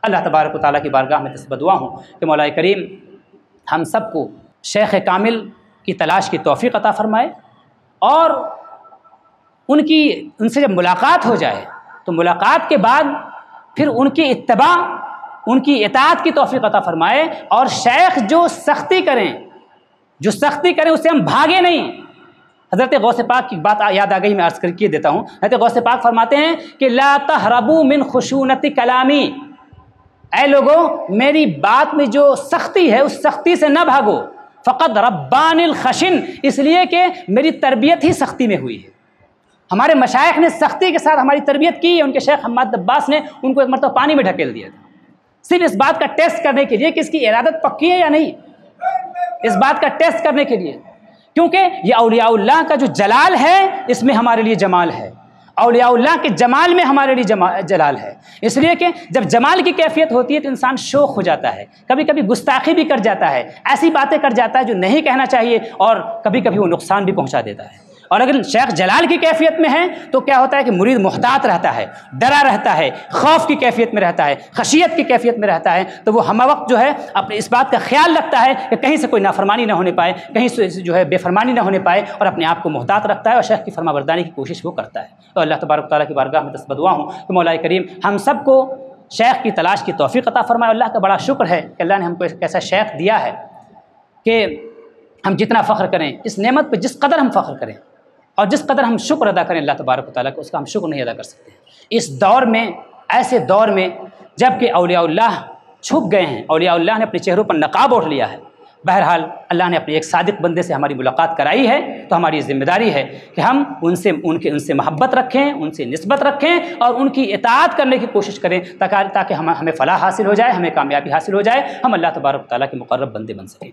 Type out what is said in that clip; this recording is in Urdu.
اللہ تبارک و تعالیٰ کی بارگاہ میں دست بدعا ہوں کہ مولا کریم ہم سب کو شیخ کامل کی تلاش کی توفیق عطا فرمائے، اور ان سے جب ملاقات ہو جائے تو ملاقات کے بعد پھر ان کی اتباع، ان کی اطاعت کی توفیق عطا فرمائے، اور شیخ جو سختی کریں اس سے ہم بھاگے نہیں۔ حضرت غوث پاک کی بات یاد آ گئی، میں عرض کر کے دیتا ہوں۔ حضرت غوث پاک فرماتے ہیں کہ لا تہربوا من خشونت کلامی، اے لوگو میری بات میں جو سختی ہے اس سختی سے نہ بھاگو، فقد ربان الخشن، اس لیے کہ میری تربیت ہی سختی میں ہوئی ہے۔ ہمارے مشائخ نے سختی کے ساتھ ہماری تربیت کی ہے۔ ان کے شیخ حماد عباس نے ان کو ایک مرتبہ پانی میں ڈھکیل دیا تھا، صرف اس بات کا ٹیسٹ کرنے کے لیے کہ اس کی ارادت پکی ہے یا نہیں، اس بات کا ٹیسٹ کرنے کے لیے، کیونکہ یہ اولیاء اللہ کا جو جلال ہے اس میں ہمارے لیے جمال ہے، اولیاء اللہ کے جمال میں ہمارے لیے جلال ہے۔ اس لیے کہ جب جمال کی کیفیت ہوتی ہے تو انسان شوخ ہو جاتا ہے، کبھی کبھی گستاخی بھی کر جاتا ہے، ایسی باتیں کر جاتا ہے جو نہیں کہنا چاہیے، اور کبھی کبھی وہ نقصان بھی پہنچا دیتا ہے۔ اور اگر شیخ جلال کی کیفیت میں ہے تو کیا ہوتا ہے کہ مرید محتاط رہتا ہے، ڈرا رہتا ہے، خوف کی کیفیت میں رہتا ہے، خشیت کی کیفیت میں رہتا ہے، تو وہ ہمہ وقت جو ہے اپنے اس بات کا خیال رکھتا ہے کہ کہیں سے کوئی نافرمانی نہ ہونے پائے، کہیں سے جو ہے بے فرمانی نہ ہونے پائے، اور اپنے آپ کو محتاط رکھتا ہے اور شیخ کی فرما برداری کی کوشش وہ کرتا ہے۔ تو اللہ تبارک و تعالیٰ کی بارگاہ میں دست بدعا ہوں کہ مولا کریم ہم سب کو شیخ کی تلاش کی توفیق عطا فرمائے۔ اللہ کا بڑا شکر ہے کہ اللہ نے ہم کو ایک ایسا شیخ دیا ہے کہ ہم جتنا فخر کریں، اس نعمت پہ جس قدر ہم فخر کریں اور جس قدر ہم شکر ادا کریں اللہ تبارک و تعالیٰ کو، اس کا ہم شکر نہیں ادا کر سکتے۔ اس دور میں، ایسے دور میں جب کہ اولیاء اللہ چھپ گئے ہیں، اولیاء اللہ نے اپنے چہروں پر نقاب اوڑھ لیا ہے، بہرحال اللہ نے اپنے ایک صادق بندے سے ہماری ملاقات کرائی ہے، تو ہماری ذمہ داری ہے کہ ہم ان سے محبت رکھیں، ان سے نسبت رکھیں، اور ان کی اطاعت کرنے کی کوشش کریں تاکہ ہمیں فلاح حاصل ہو جائے، ہمیں کامیابی حاصل ہو جائے، ہم اللہ تبارک و تعالیٰ کے مقرب بندے بن سکیں۔